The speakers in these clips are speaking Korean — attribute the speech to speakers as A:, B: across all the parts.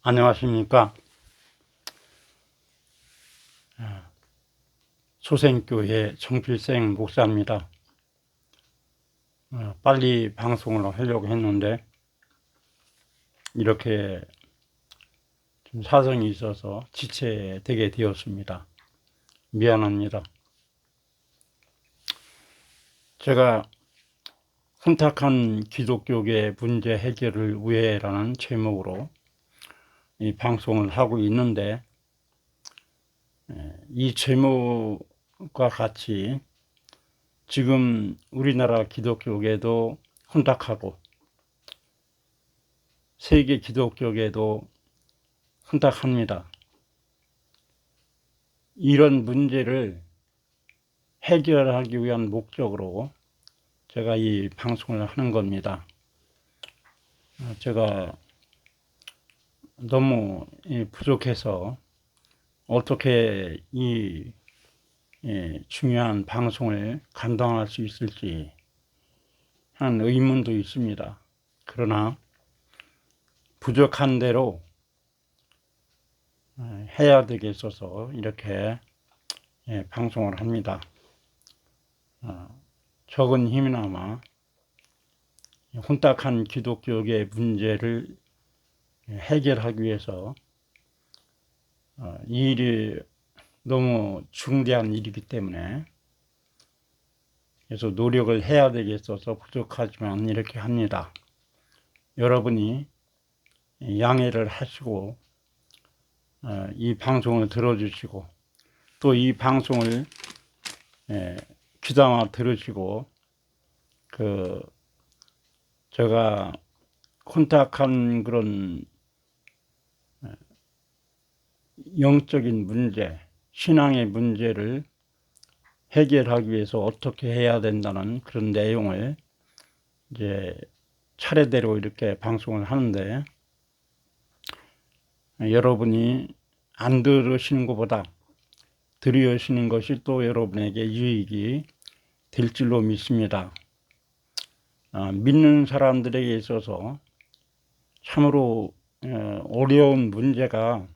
A: 안녕하십니까. 소생교회 정필생 목사입니다. 빨리 방송을 하려고 했는데 이렇게 좀 사정이 있어서 지체되게 되었습니다. 미안합니다. 제가 혼탁한 기독교계 문제 해결을 위해라는 제목으로 이 방송을 하고 있는데, 이 제목과 같이 지금 우리나라 기독교계도 혼탁하고 세계 기독교계도 혼탁합니다. 이런 문제를 해결하기 위한 목적으로 제가 이 방송을 하는 겁니다. 제가 너무 부족해서 어떻게 이 중요한 방송을 감당할 수 있을지 하는 의문도 있습니다. 그러나 부족한 대로 해야 되겠어서 이렇게 방송을 합니다. 적은 힘이나마 혼탁한 기독교의 문제를 해결하기 위해서 이 일이 너무 중대한 일이기 때문에 그래서 노력을 해야 되겠어서 부족하지만 이렇게 합니다. 여러분이 양해를 하시고 이 방송을 들어주시고 또 이 방송을 귀담아 들으시고 제가 혼탁한 그런 영적인 문제, 신앙의 문제를 해결하기 위해서 어떻게 해야 된다는 그런 내용을 이제 차례대로 이렇게 방송을 하는데, 여러분이 안 들으시는 것보다 들으시는 것이 또 여러분에게 유익이 될 줄로 믿습니다. 믿는 사람들에게 있어서 참으로 어려운 문제가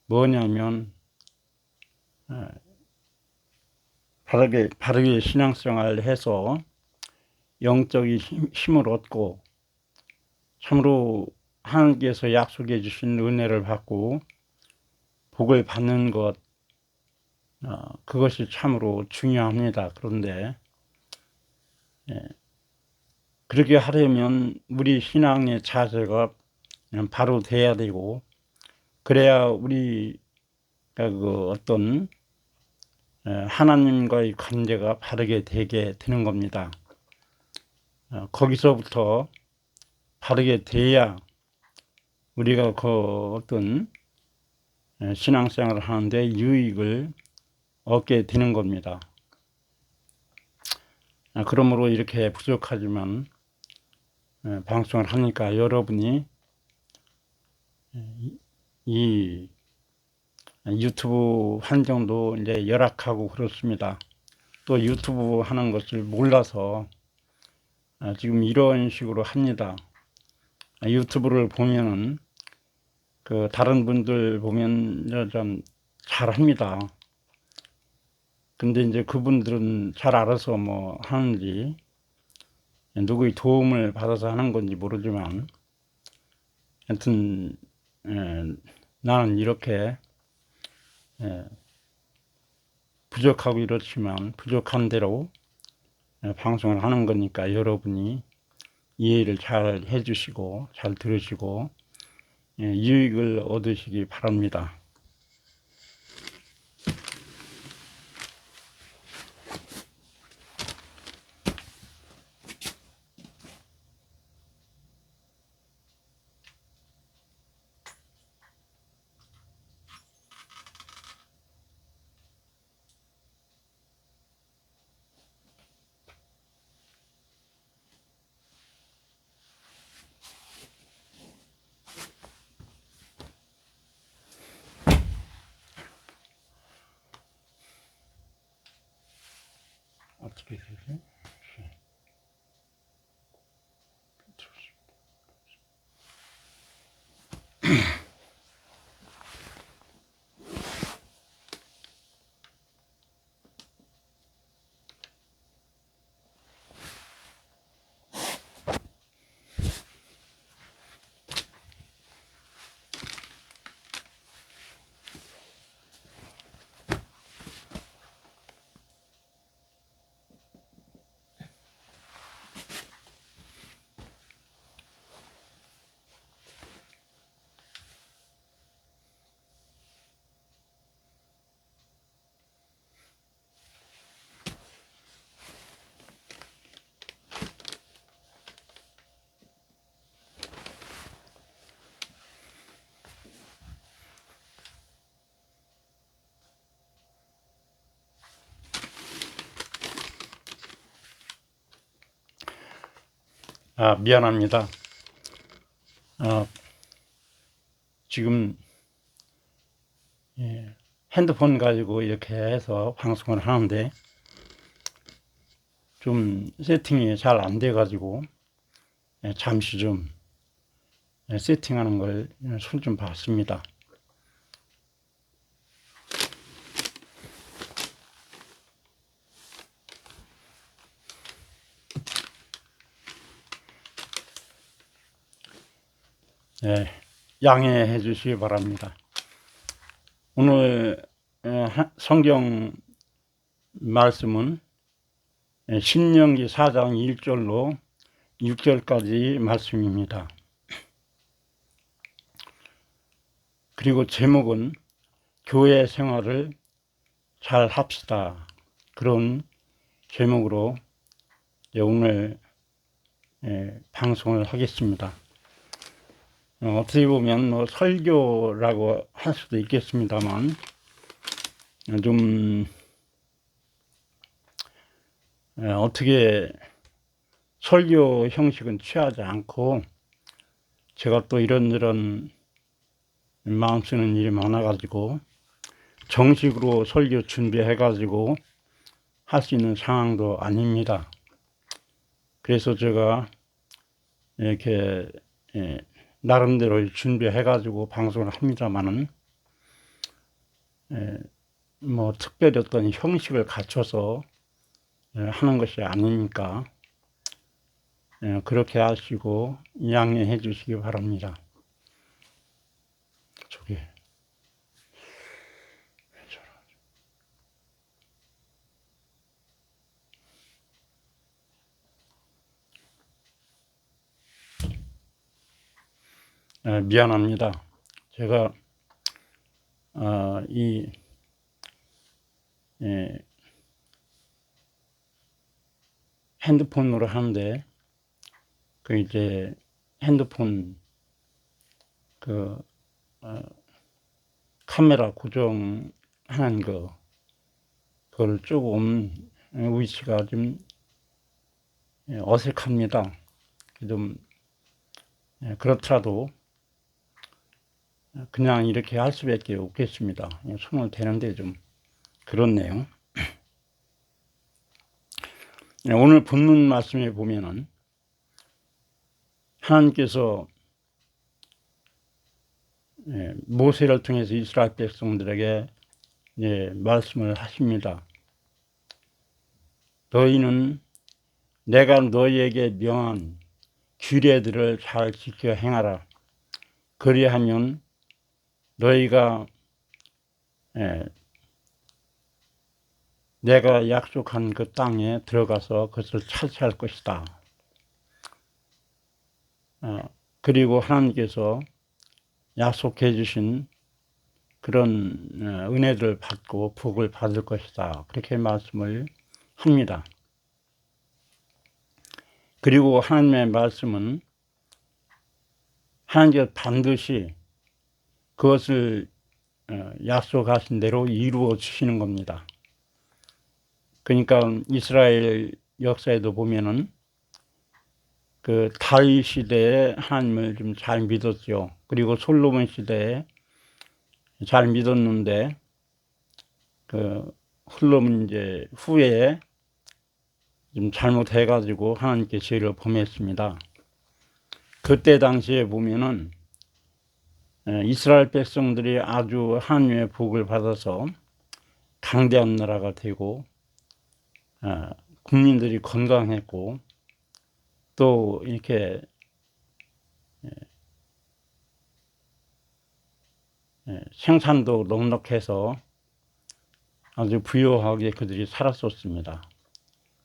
A: 뭐냐면 바르게 신앙생활을 해서 영적인 힘을 얻고 참으로 하나님께서 약속해 주신 은혜를 받고 복을 받는 것, 그것이 참으로 중요합니다. 그런데 그렇게 하려면 우리 신앙의 자세가 바로 돼야 되고, 그래야 우리가 어떤 하나님과의 관계가 바르게 되게 되는 겁니다. 거기서부터 바르게 돼야 우리가 어떤 신앙생활을 하는데 유익을 얻게 되는 겁니다. 그러므로 이렇게 부족하지만 방송을 하니까 여러분이 이 유튜브 환경도 이제 열악하고 그렇습니다. 또 유튜브 하는 것을 몰라서 지금 이런 식으로 합니다. 유튜브를 보면은 다른 분들 보면 좀 잘합니다. 근데 이제 그분들은 잘 알아서 뭐 하는지 누구의 도움을 받아서 하는 건지 모르지만 하여튼 나는 이렇게 부족하고 이렇지만 부족한 대로 방송을 하는 거니까 여러분이 이해를 잘 해주시고 잘 들으시고 유익을 얻으시기 바랍니다. 어떻게 되지? 미안합니다. 지금 핸드폰 가지고 이렇게 해서 방송을 하는데 좀 세팅이 잘 안 돼 가지고 잠시 좀 세팅하는 걸 손 좀 봤습니다. 양해해 주시기 바랍니다. 오늘 성경 말씀은 신명기 4장 1절로 6절까지 말씀입니다. 그리고 제목은 교회 생활을 잘 합시다. 그런 제목으로 오늘 방송을 하겠습니다. 어떻게 보면 설교라고 할 수도 있겠습니다만 좀 어떻게 설교 형식은 취하지 않고 제가 또 이런저런 마음 쓰는 일이 많아가지고 정식으로 설교 준비해가지고 할 수 있는 상황도 아닙니다. 그래서 제가 이렇게 나름대로 준비해가지고 방송을 합니다만은 뭐 특별히 어떤 형식을 갖춰서 하는 것이 아니니까 그렇게 하시고 양해해 주시기 바랍니다. 저기 미안합니다. 제가 이 핸드폰으로 하는데 그 이제 핸드폰 그 카메라 고정하는 그걸 조금 위치가 좀 어색합니다. 좀 그렇더라도 그냥 이렇게 할 수밖에 없겠습니다. 손을 대는데 좀 그렇네요. 오늘 본문 말씀에 보면은 하나님께서 모세를 통해서 이스라엘 백성들에게 말씀을 하십니다. 너희는 내가 너희에게 명한 규례들을 잘 지켜 행하라. 그리하면 너희가 내가 약속한 그 땅에 들어가서 그것을 차지할 것이다. 그리고 하나님께서 약속해 주신 그런 은혜를 받고 복을 받을 것이다. 그렇게 말씀을 합니다. 그리고 하나님의 말씀은 하나님께서 반드시 그것을 약속하신 대로 이루어 주시는 겁니다. 그러니까 이스라엘 역사에도 보면은 그 다윗 시대에 하나님을 좀 잘 믿었죠. 그리고 솔로몬 시대에 잘 믿었는데 그 흘러면 이제 후에 좀 잘못해가지고 하나님께 죄를 범했습니다. 그때 당시에 보면은 이스라엘 백성들이 아주 하나님의 복을 받아서 강대한 나라가 되고 국민들이 건강했고 또 이렇게 생산도 넉넉해서 아주 부유하게 그들이 살았었습니다.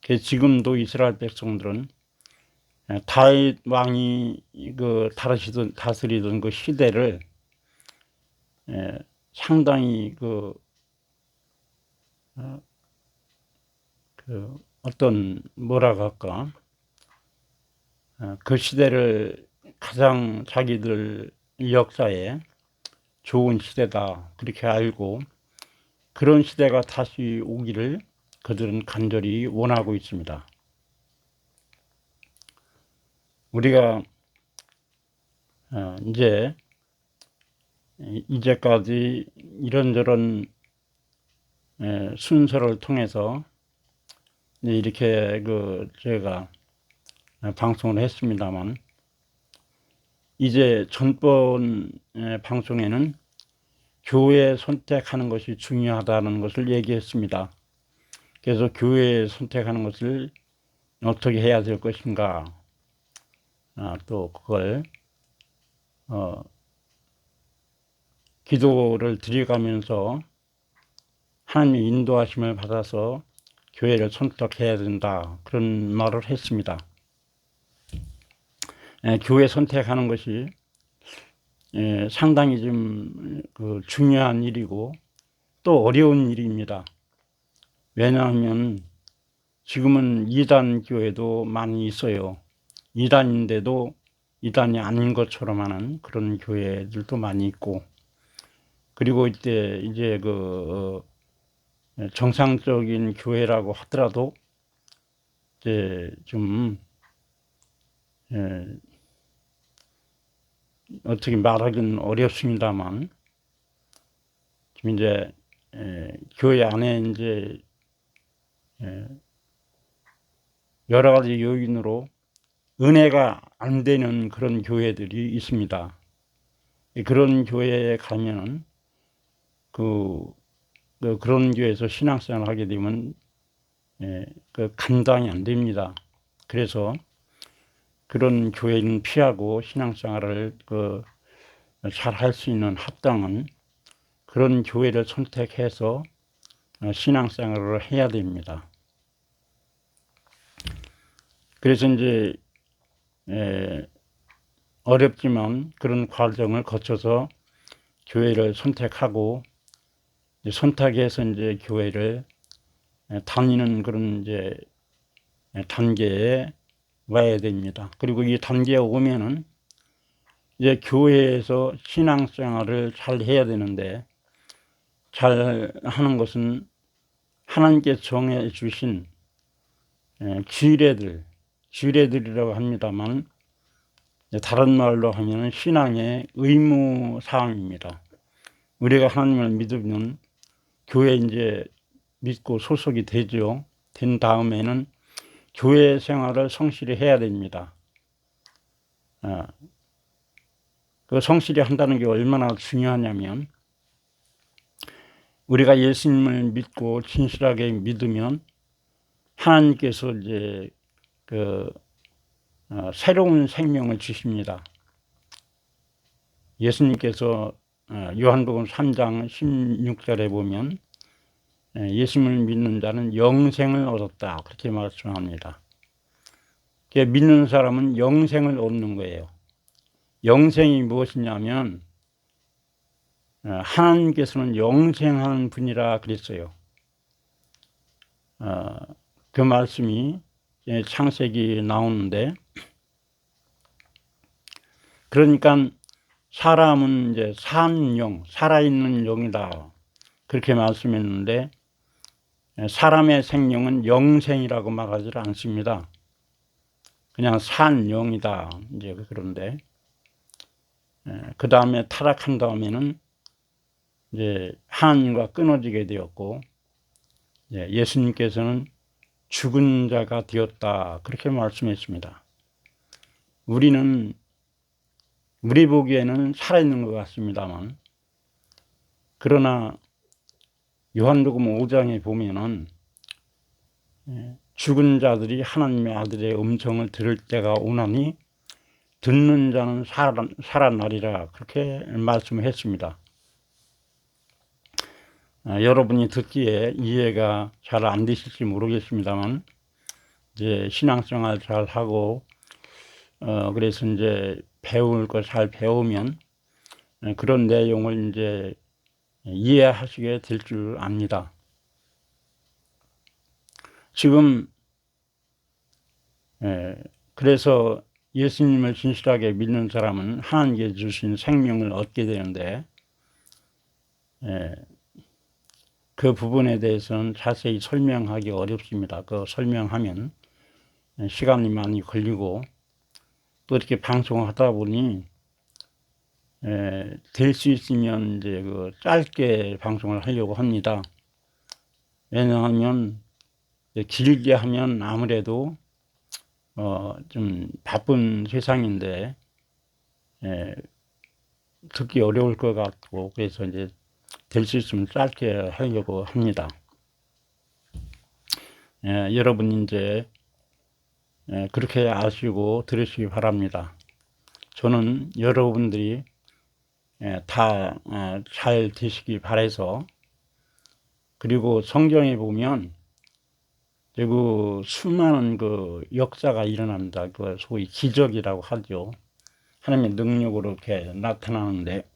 A: 지금도 이스라엘 백성들은 다윗 왕이 다스리던 그 시대를 상당히 어떤 뭐라고 할까, 그 시대를 가장 자기들 역사에 좋은 시대다 그렇게 알고 그런 시대가 다시 오기를 그들은 간절히 원하고 있습니다. 우리가 이제까지 이런저런 순서를 통해서 이렇게 제가 방송을 했습니다만, 이제 전번 방송에는 교회 선택하는 것이 중요하다는 것을 얘기했습니다. 그래서 교회 선택하는 것을 어떻게 해야 될 것인가, 또 그걸 기도를 드려가면서 하나님의 인도하심을 받아서 교회를 선택해야 된다, 그런 말을 했습니다. 교회 선택하는 것이 상당히 좀 중요한 일이고 또 어려운 일입니다. 왜냐하면 지금은 이단 교회도 많이 있어요. 이단인데도 이단이 아닌 것처럼 하는 그런 교회들도 많이 있고, 그리고 이제 정상적인 교회라고 하더라도 이제 좀 어떻게 말하기는 어렵습니다만, 지금 이제 교회 안에 이제 여러 가지 요인으로 은혜가 안 되는 그런 교회들이 있습니다. 그런 교회에 가면은 그런 교회에서 신앙생활을 하게 되면 감당이 안 됩니다. 그래서 그런 교회는 피하고 신앙생활을 잘 할 수 있는 합당한 그런 교회를 선택해서 신앙생활을 해야 됩니다. 그래서 이제 어렵지만 그런 과정을 거쳐서 교회를 선택하고 선택해서 이제 교회를 다니는 그런 이제 단계에 와야 됩니다. 그리고 이 단계에 오면은 이제 교회에서 신앙생활을 잘 해야 되는데, 잘 하는 것은 하나님께 정해 주신 규례들이라고 합니다만, 다른 말로 하면 신앙의 의무 사항입니다. 우리가 하나님을 믿으면 교회 이제 믿고 소속이 되죠. 된 다음에는 교회 생활을 성실히 해야 됩니다. 그 성실히 한다는 게 얼마나 중요하냐면, 우리가 예수님을 믿고 진실하게 믿으면 하나님께서 이제 새로운 생명을 주십니다. 예수님께서 요한복음 3장 16절에 보면 예수님을 믿는 자는 영생을 얻었다, 그렇게 말씀합니다. 믿는 사람은 영생을 얻는 거예요. 영생이 무엇이냐면 하나님께서는 영생하는 분이라 그랬어요. 그 말씀이 창세기 나오는데, 그러니까 사람은 이제 산 영, 살아있는 영이다, 그렇게 말씀했는데, 사람의 생명은 영생이라고 말하지 않습니다. 그냥 산 영이다, 이제 그런데 그 다음에 타락한 다음에는 이제 하나님과 끊어지게 되었고, 예수님께서는 죽은 자가 되었다, 그렇게 말씀했습니다. 우리는 우리 보기에는 살아있는 것 같습니다만, 그러나 요한복음 5장에 보면은 죽은 자들이 하나님의 아들의 음성을 들을 때가 오나니 듣는 자는 살아나리라, 그렇게 말씀했습니다. 여러분이 듣기에 이해가 잘 안 되실지 모르겠습니다만, 이제 신앙생활 잘 하고 그래서 이제 배울 거 잘 배우면 그런 내용을 이제 이해하시게 될 줄 압니다. 지금 그래서 예수님을 진실하게 믿는 사람은 하나님께 주신 생명을 얻게 되는데, 그 부분에 대해서는 자세히 설명하기 어렵습니다. 그 설명하면 시간이 많이 걸리고, 또 이렇게 방송하다 보니 될 수 있으면 이제 그 짧게 방송을 하려고 합니다. 왜냐하면 길게 하면 아무래도 좀 바쁜 세상인데 듣기 어려울 것 같고, 그래서 이제 될 수 있으면 짧게 하려고 합니다. 여러분 이제 그렇게 아시고 들으시기 바랍니다. 저는 여러분들이 다 잘 되시기 바라서, 그리고 성경에 보면 그 수많은 그 역사가 일어납니다. 그 소위 기적이라고 하죠. 하나님의 능력으로 이렇게 나타나는데,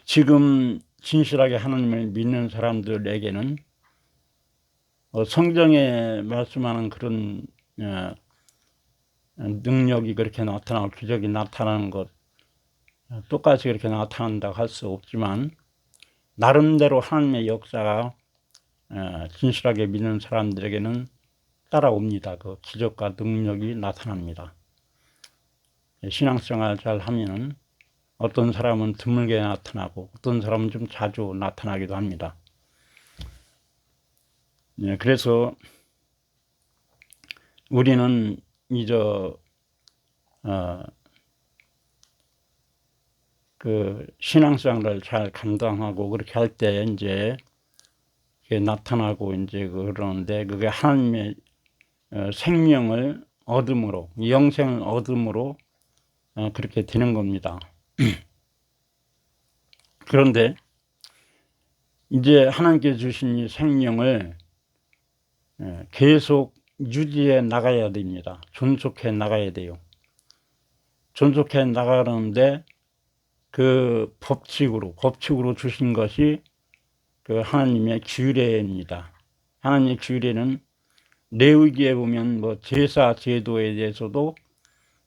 A: 지금 진실하게 하나님을 믿는 사람들에게는 성경에 말씀하는 그런 능력이 그렇게 나타나고 기적이 나타나는 것 똑같이 그렇게 나타난다고 할 수 없지만, 나름대로 하나님의 역사가 진실하게 믿는 사람들에게는 따라옵니다. 그 기적과 능력이 나타납니다. 신앙생활 잘 하면은 어떤 사람은 드물게 나타나고 어떤 사람은 좀 자주 나타나기도 합니다. 그래서 우리는 그 신앙생활을 잘 감당하고 그렇게 할 때 이제 나타나고 이제 그러는데, 그게 하나님의 생명을 얻음으로, 영생을 얻음으로 그렇게 되는 겁니다. 그런데 이제 하나님께 주신 이 생명을 계속 유지해 나가야 됩니다. 존속해 나가야 돼요. 존속해 나가는데 그 법칙으로 주신 것이 그 하나님의 규례입니다. 하나님의 규례는 레위기에 보면 뭐 제사 제도에 대해서도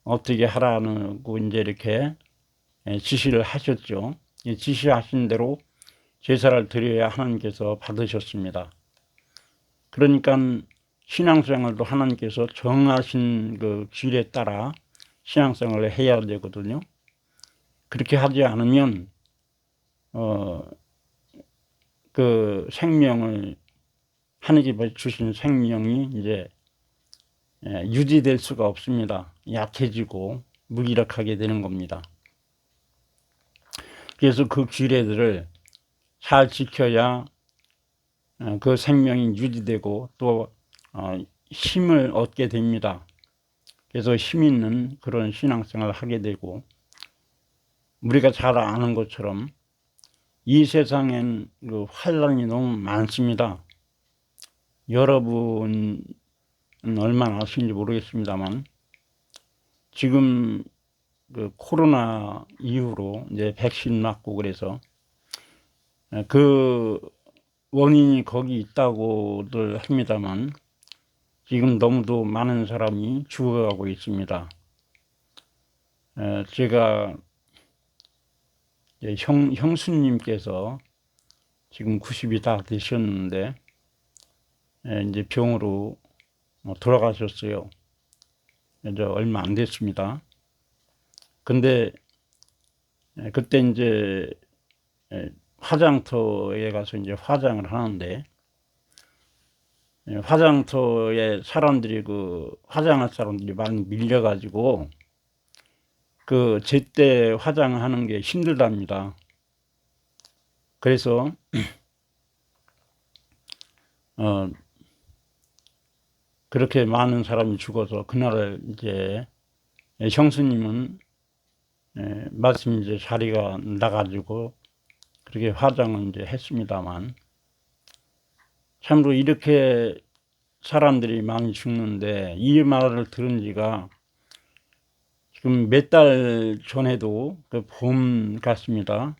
A: 어떻게 하라고 이제 이렇게 지시를 하셨죠. 지시하신 대로 제사를 드려야 하나님께서 받으셨습니다. 그러니까 신앙생활도 하나님께서 정하신 그 규례에 따라 신앙생활을 해야 되거든요. 그렇게 하지 않으면 그 생명을, 하나님께서 주신 생명이 이제 유지될 수가 없습니다. 약해지고 무기력하게 되는 겁니다. 그래서 그 규례들을 잘 지켜야 그 생명이 유지되고 또 힘을 얻게 됩니다. 그래서 힘 있는 그런 신앙생활을 하게 되고, 우리가 잘 아는 것처럼 이 세상엔 그 환란이 너무 많습니다. 여러분은 얼마나 아시는지 모르겠습니다만, 지금 그 코로나 이후로 이제 백신 맞고 그래서 그 원인이 거기 있다고들 합니다만, 지금 너무도 많은 사람이 죽어가고 있습니다. 제가 형수님께서 지금 90이 다 되셨는데 이제 병으로 돌아가셨어요. 이제 얼마 안 됐습니다. 근데 그때 이제 화장터에 가서 이제 화장을 하는데, 화장터에 사람들이 화장할 사람들이 많이 밀려가지고 그 제때 화장하는 게 힘들답니다. 그래서 그렇게 많은 사람이 죽어서 그날 이제 형수님은 마침 이제 자리가 나가지고 그렇게 화장을 이제 했습니다만, 참으로 이렇게 사람들이 많이 죽는데 이 말을 들은 지가 지금 몇 달 전에도 그 봄 같습니다.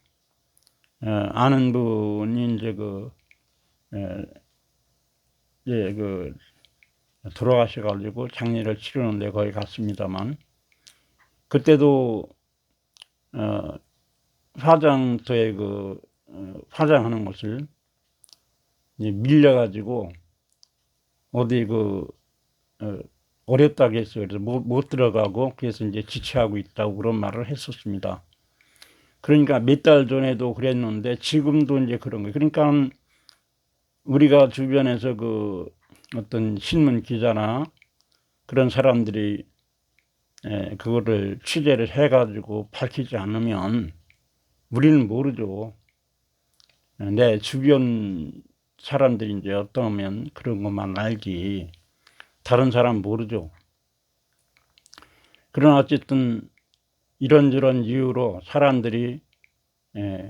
A: 아는 분이 이제 이제 돌아가셔가지고 장례를 치르는데 거기 갔습니다만, 그때도 화장터에 화장하는 것을 이제 밀려가지고 어디 어렵다고 했어요. 그래서 못 들어가고 그래서 이제 지체하고 있다고 그런 말을 했었습니다. 그러니까 몇 달 전에도 그랬는데 지금도 이제 그런 거예요. 그러니까 우리가 주변에서 어떤 신문 기자나 그런 사람들이 그거를 취재를 해가지고 밝히지 않으면 우리는 모르죠. 내 주변 사람들이 이제 어떠면 그런 것만 알지 다른 사람 모르죠. 그러나 어쨌든 이런저런 이유로 사람들이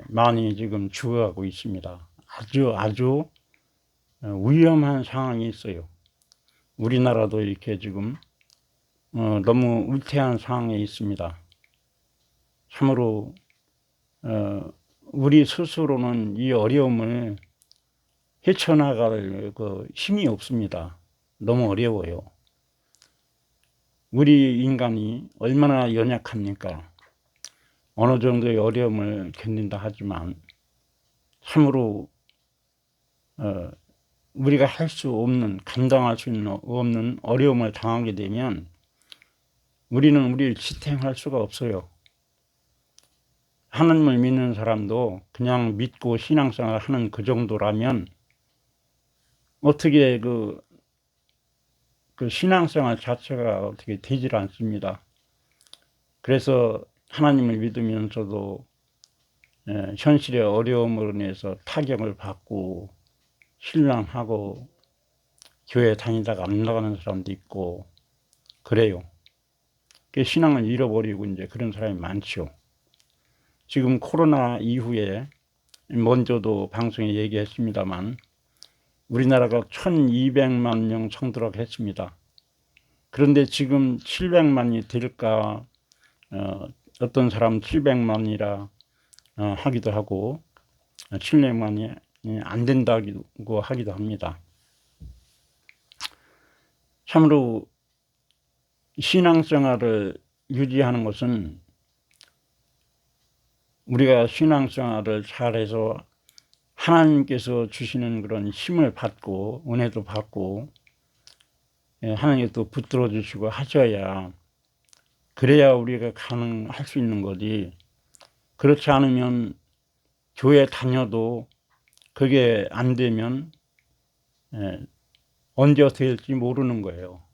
A: 많이 지금 죽어가고 있습니다. 아주 위험한 상황이 있어요. 우리나라도 이렇게 지금 너무 위태한 상황에 있습니다. 참으로 우리 스스로는 이 어려움을 헤쳐나갈 힘이 없습니다. 너무 어려워요. 우리 인간이 얼마나 연약합니까? 어느 정도의 어려움을 견딘다 하지만 참으로 우리가 할 수 없는, 감당할 수 없는 어려움을 당하게 되면 우리는 우리를 지탱할 수가 없어요. 하나님을 믿는 사람도 그냥 믿고 신앙생활을 하는 그 정도라면 어떻게 그 신앙생활 자체가 어떻게 되질 않습니다. 그래서 하나님을 믿으면서도 현실의 어려움으로 인해서 타격을 받고 신랑하고 교회 다니다가 안 나가는 사람도 있고 그래요. 신앙을 잃어버리고 이제 그런 사람이 많죠. 지금 코로나 이후에 먼저도 방송에 얘기했습니다만 우리나라가 1200만 명 성도라고 했습니다. 그런데 지금 700만이 될까, 어떤 사람 700만이라 하기도 하고 700만이 안 된다고 하기도 합니다. 참으로 신앙생활을 유지하는 것은 우리가 신앙생활을 잘해서 하나님께서 주시는 그런 힘을 받고 은혜도 받고 하나님께 또 붙들어 주시고 하셔야 그래야 우리가 가능할 수 있는 거지. 그렇지 않으면 교회 다녀도 그게 안 되면 언제 어떻게 될지 모르는 거예요.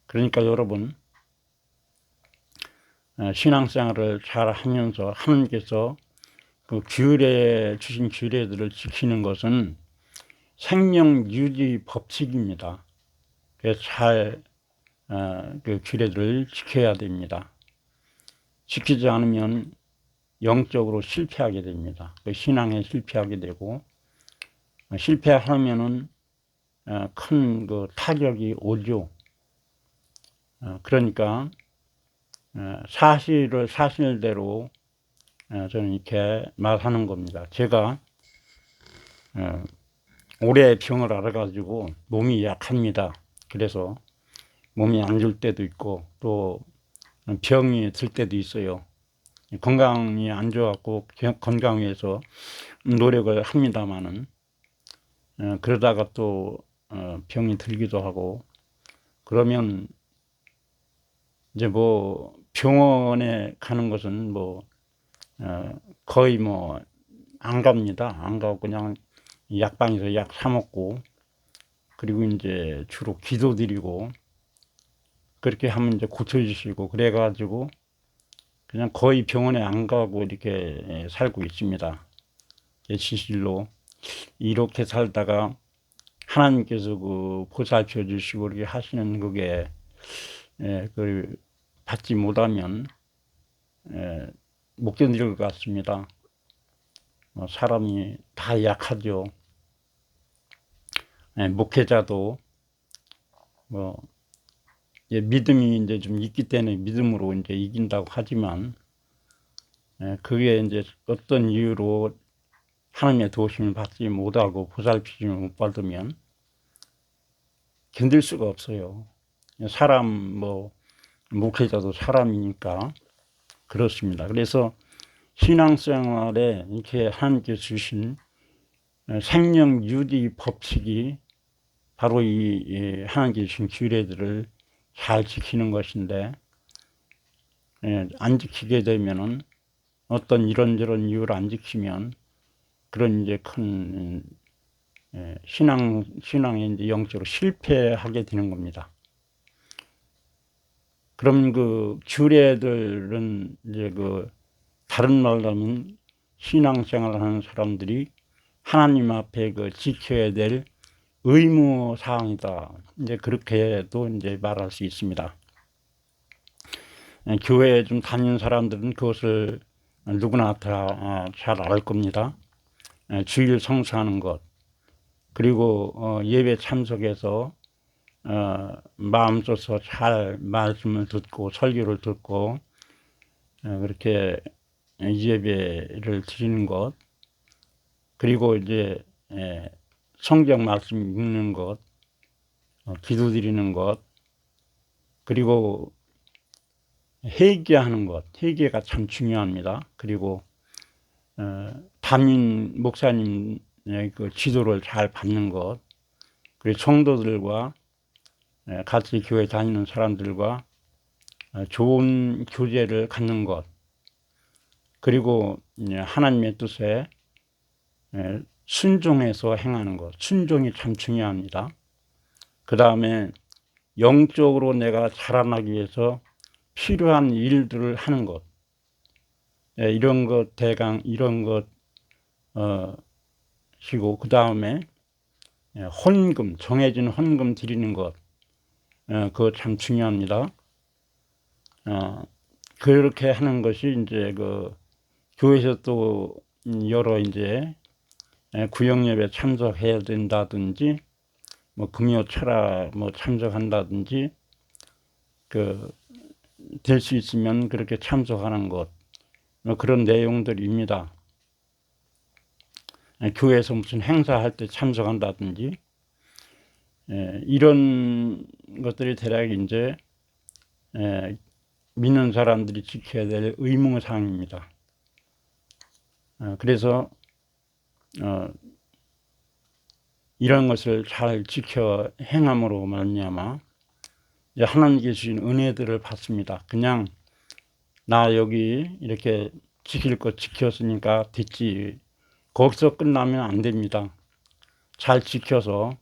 A: 그러니까 여러분 신앙생활을 잘 하면서 하나님께서 그 규례 주신 규례들을 지키는 것은 생명 유지 법칙입니다. 그래서 잘 그 규례들을 지켜야 됩니다. 지키지 않으면 영적으로 실패하게 됩니다. 그 신앙에 실패하게 되고 실패하면은 큰 그 타격이 오죠. 그러니까 사실을 사실대로 저는 이렇게 말하는 겁니다. 제가 오래 병을 앓아가지고 몸이 약합니다. 그래서 몸이 안 좋을 때도 있고 또 병이 들 때도 있어요. 건강이 안 좋아갖고 건강 위해서 노력을 합니다마는 그러다가 또 병이 들기도 하고 그러면 이제 병원에 가는 것은 거의 안 갑니다. 안 가고 그냥 약방에서 약 사 먹고 그리고 이제 주로 기도 드리고 그렇게 하면 이제 고쳐주시고 그래가지고 그냥 거의 병원에 안 가고 이렇게 살고 있습니다. 진실로 이렇게 살다가 하나님께서 그 보살펴 주시고 이렇게 하시는 그게 그걸 받지 못하면 못 견딜 것 같습니다. 사람이 다 약하죠. 목회자도 뭐 믿음이 이제 좀 있기 때문에 믿음으로 이제 이긴다고 하지만 그게 이제 어떤 이유로 하나님의 도우심을 받지 못하고 보살피심을 못 받으면 견딜 수가 없어요. 사람 목회자도 사람이니까 그렇습니다. 그래서 신앙생활에 이렇게 하나님께 주신 생명 유지 법칙이 바로 이 하나님께 주신 규례들을 잘 지키는 것인데 안 지키게 되면은 어떤 이런저런 이유를 안 지키면 그런 이제 큰 신앙에 이제 영적으로 실패하게 되는 겁니다. 그럼 그 규례들은 이제 그 다른 말로 하면 신앙생활을 하는 사람들이 하나님 앞에 그 지켜야 될 의무 사항이다. 이제 그렇게도 이제 말할 수 있습니다. 교회에 좀 다니는 사람들은 그것을 누구나 다 잘 알 겁니다. 주일 성수하는 것, 그리고 예배 참석해서 마음 써서 잘 말씀을 듣고 설교를 듣고 그렇게 예배를 드리는 것, 그리고 이제 성경 말씀 읽는 것, 기도 드리는 것, 그리고 회개하는 것, 회개가 참 중요합니다. 그리고 담임 목사님의 그 지도를 잘 받는 것, 그리고 성도들과 같이 교회 다니는 사람들과 좋은 교제를 갖는 것, 그리고 하나님의 뜻에 순종해서 행하는 것, 순종이 참 중요합니다. 그 다음에 영적으로 내가 자라나기 위해서 필요한 일들을 하는 것, 이런 것 대강 이런 것 시고, 그 다음에 헌금, 정해진 헌금 드리는 것, 그거 참 중요합니다. 그렇게 하는 것이 이제 그 교회에서 또 여러 이제 구역 예배 참석해야 된다든지, 뭐 금요 철학 뭐 참석한다든지, 그 될 수 있으면 그렇게 참석하는 것, 뭐 그런 내용들입니다. 교회에서 무슨 행사할 때 참석한다든지, 이런 것들이 대략 이제 믿는 사람들이 지켜야 될 의무사항입니다. 그래서 이런 것을 잘 지켜 행함으로 말미암아 하나님께 주신 은혜들을 받습니다. 그냥 나 여기 이렇게 지킬 것 지켰으니까 됐지, 거기서 끝나면 안 됩니다. 잘 지켜서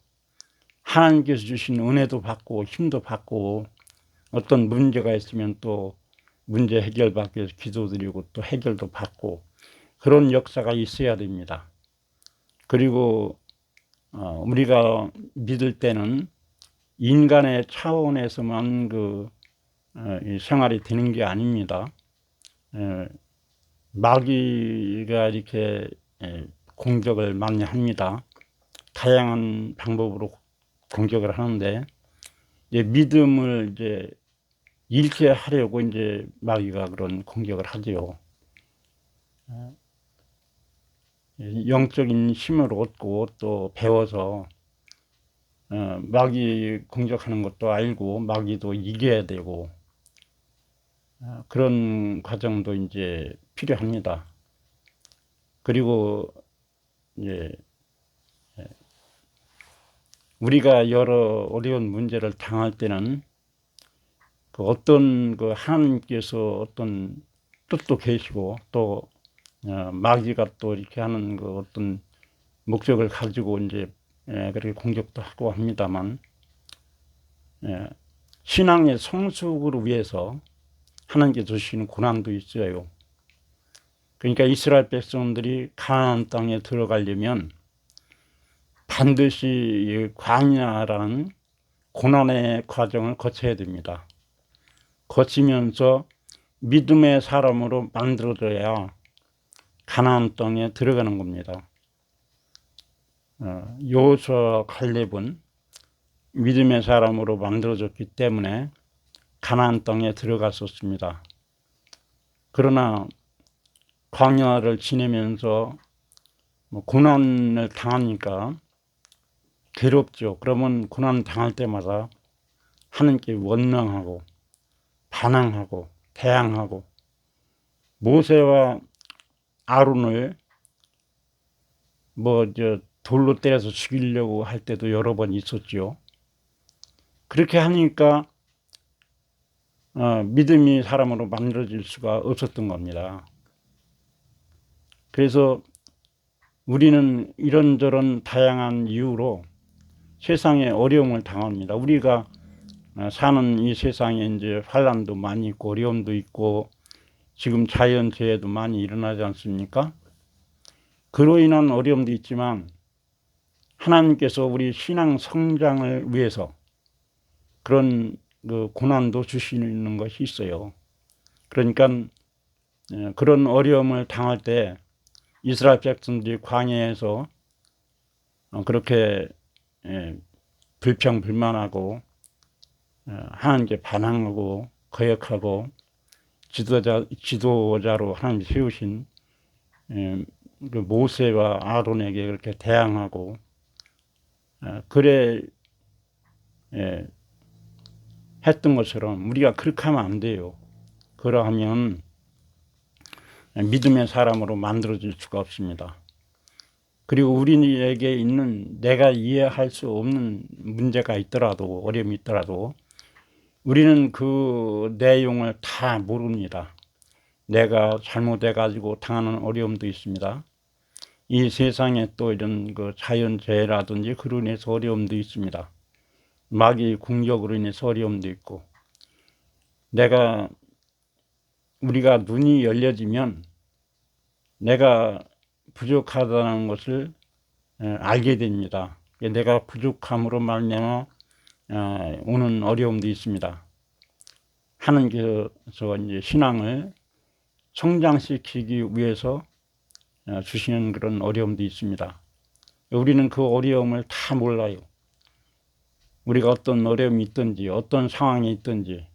A: 하나님께서 주신 은혜도 받고 힘도 받고, 어떤 문제가 있으면 또 문제 해결받기 위해서 기도드리고 또 해결도 받고, 그런 역사가 있어야 됩니다. 그리고 우리가 믿을 때는 인간의 차원에서만 이 생활이 되는 게 아닙니다. 마귀가 이렇게 공격을 많이 합니다. 다양한 방법으로 공격을 하는데, 이제 믿음을 이제 잃게 하려고 이제 마귀가 그런 공격을 하지요. 영적인 힘을 얻고 또 배워서 마귀 공격하는 것도 알고 마귀도 이겨야 되고, 그런 과정도 이제 필요합니다. 그리고 이제 우리가 여러 어려운 문제를 당할 때는 그 어떤 그 하나님께서 어떤 뜻도 계시고, 또 마귀가 또 이렇게 하는 그 어떤 목적을 가지고 이제 그렇게 공격도 하고 합니다만, 신앙의 성숙을 위해서 하나님께 주시는 고난도 있어요. 그러니까 이스라엘 백성들이 가나안 땅에 들어가려면 반드시 이 광야라는 고난의 과정을 거쳐야 됩니다. 거치면서 믿음의 사람으로 만들어져야 가나안 땅에 들어가는 겁니다. 여호수아와 갈렙은 믿음의 사람으로 만들어졌기 때문에 가나안 땅에 들어갔었습니다. 그러나 광야를 지내면서 고난을 당하니까 괴롭죠. 그러면 고난 당할 때마다 하나님께 원망하고 반항하고 대항하고, 모세와 아론을 돌로 때려서 죽이려고 할 때도 여러 번 있었죠. 그렇게 하니까 믿음이 사람으로 만들어질 수가 없었던 겁니다. 그래서 우리는 이런저런 다양한 이유로 세상에 어려움을 당합니다. 우리가 사는 이 세상에 이제 환난도 많이 있고 어려움도 있고 지금 자연재해도 많이 일어나지 않습니까? 그로 인한 어려움도 있지만 하나님께서 우리 신앙 성장을 위해서 그런 그 고난도 주시는 것이 있어요. 그러니까 그런 어려움을 당할 때 이스라엘 백성들이 광야에서 그렇게 불평불만하고 하나님께 반항하고 거역하고 지도자로 하나님 세우신 그 모세와 아론에게 그렇게 대항하고 그래 했던 것처럼 우리가 그렇게 하면 안 돼요. 그러하면 믿음의 사람으로 만들어질 수가 없습니다. 그리고 우리에게 있는 내가 이해할 수 없는 문제가 있더라도 어려움이 있더라도 우리는 그 내용을 다 모릅니다. 내가 잘못해 가지고 당하는 어려움도 있습니다. 이 세상에 또 이런 그 자연재해라든지 그로 인해서 어려움도 있습니다. 마귀 공격으로 인해서 어려움도 있고, 우리가 눈이 열려지면 내가 부족하다는 것을 알게 됩니다. 내가 부족함으로 말미암아 오는 어려움도 있습니다. 하나님께서 이제 신앙을 성장시키기 위해서 주시는 그런 어려움도 있습니다. 우리는 그 어려움을 다 몰라요. 우리가 어떤 어려움이 있든지 어떤 상황이 있든지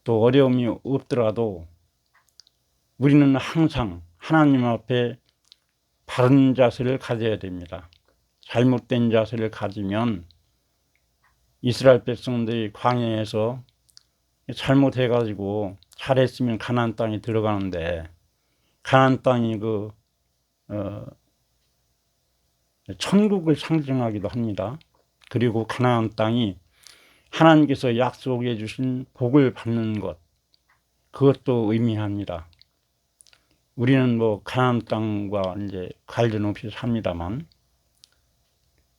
A: 또 어려움이 없더라도 우리는 항상 하나님 앞에 바른 자세를 가져야 됩니다. 잘못된 자세를 가지면 이스라엘 백성들이 광야에서 잘못해가지고 잘했으면 가나안 땅에 들어가는데 가나안 땅이 천국을 상징하기도 합니다. 그리고 가나안 땅이 하나님께서 약속해 주신 복을 받는 것, 그것도 의미합니다. 우리는 가나안 땅과 이제 관련 없이 삽니다만,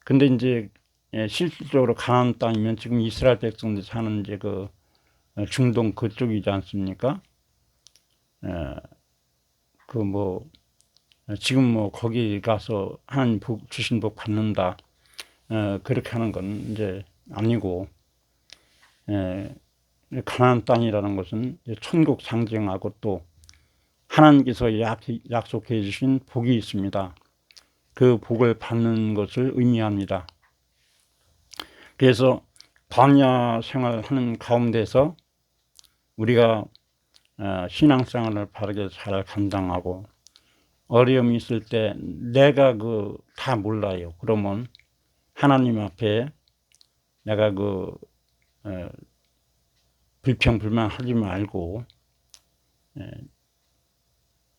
A: 근데 이제 실질적으로 가나안 땅이면 지금 이스라엘 백성들 사는 이제 그 중동 그쪽이지 않습니까? 지금 거기 가서 하나님 주신 복 받는다, 그렇게 하는 건 이제 아니고, 가나안 땅이라는 것은 천국 상징하고 또 하나님께서 약속해 주신 복이 있습니다. 그 복을 받는 것을 의미합니다. 그래서 광야 생활하는 가운데서 우리가 신앙생활을 바르게 잘 감당하고 어려움이 있을 때 내가 다 몰라요. 그러면 하나님 앞에 내가 불평불만하지 말고,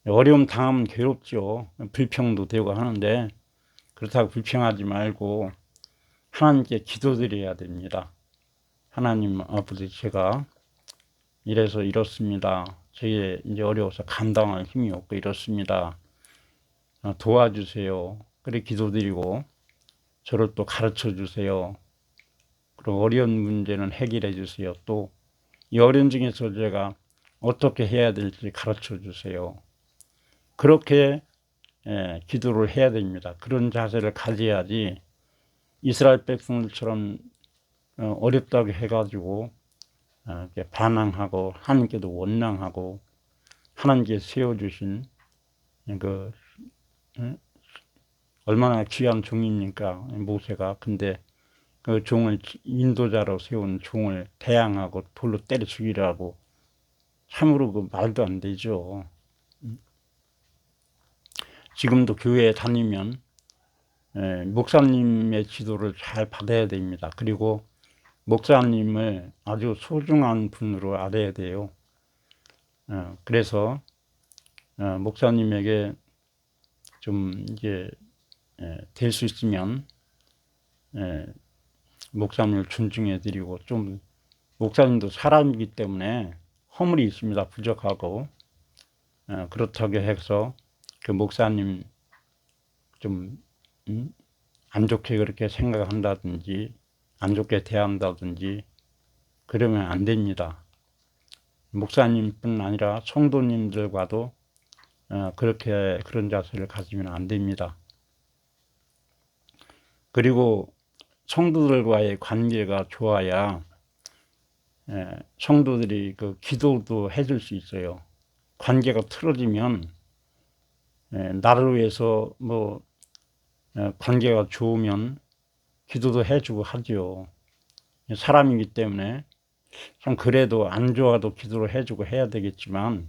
A: 어려움 당하면 괴롭죠. 불평도 되고 하는데 그렇다고 불평하지 말고 하나님께 기도드려야 됩니다. 하나님 아버지, 제가 이래서 이렇습니다. 제게 이제 어려워서 감당할 힘이 없고 이렇습니다. 도와주세요. 그래 기도드리고 저를 또 가르쳐 주세요. 그리고 어려운 문제는 해결해 주세요. 또 이 어려움 중에서 제가 어떻게 해야 될지 가르쳐 주세요. 그렇게 기도를 해야 됩니다. 그런 자세를 가져야지 이스라엘 백성들처럼 어렵다고 해가지고 이렇게 반항하고 하나님께도 원망하고 하나님께 세워주신 그 얼마나 귀한 종입니까 모세가. 근데 그 종을 인도자로 세운 종을 대항하고 돌로 때려 죽이라고, 참으로 그 말도 안 되죠. 지금도 교회에 다니면 목사님의 지도를 잘 받아야 됩니다. 그리고 목사님을 아주 소중한 분으로 알아야 돼요. 그래서 목사님에게 좀 이제 될 수 있으면 목사님을 존중해 드리고, 좀 목사님도 사람이기 때문에 허물이 있습니다. 부족하고. 그렇다고 해서 그 목사님 좀 안 좋게 그렇게 생각한다든지 안 좋게 대한다든지 그러면 안 됩니다. 목사님뿐 아니라 성도님들과도 그렇게 그런 자세를 가지면 안 됩니다. 그리고 성도들과의 관계가 좋아야 성도들이 그 기도도 해줄 수 있어요. 관계가 틀어지면 나를 위해서 뭐 관계가 좋으면 기도도 해주고 하죠. 사람이기 때문에 참 그래도 안 좋아도 기도를 해주고 해야 되겠지만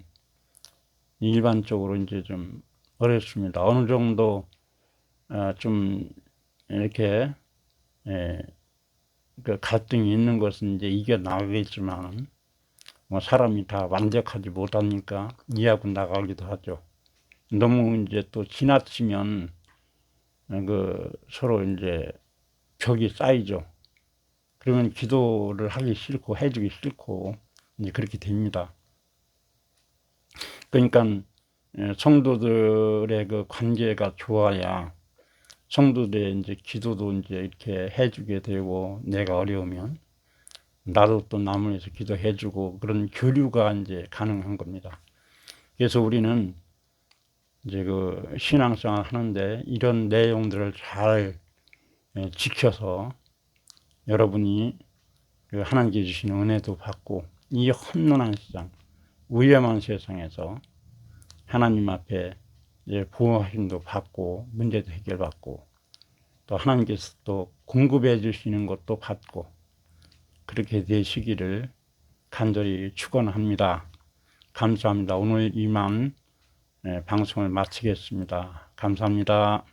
A: 일반적으로 이제 좀 어렵습니다. 어느 정도 좀 이렇게 그 갈등이 있는 것은 이제 이겨 나가겠지만 뭐 사람이 다 완벽하지 못하니까 이해하고 나가기도 하죠. 너무 이제 또 지나치면 그 서로 이제 벽이 쌓이죠. 그러면 기도를 하기 싫고 해주기 싫고 이제 그렇게 됩니다. 그러니까 성도들의 그 관계가 좋아야 성도들의 이제 기도도 이제 이렇게 해주게 되고, 내가 어려우면 나도 또 남을 위해서 기도해주고, 그런 교류가 이제 가능한 겁니다. 그래서 우리는 이제 그 신앙생활 하는데 이런 내용들을 잘 지켜서 여러분이 그 하나님께 주신 은혜도 받고, 이 험난한 세상, 위험한 세상에서 하나님 앞에 보호하심도 받고, 문제도 해결받고, 또 하나님께서 또 공급해 주시는 것도 받고, 그렇게 되시기를 간절히 축원합니다. 감사합니다. 오늘 이만 방송을 마치겠습니다. 감사합니다.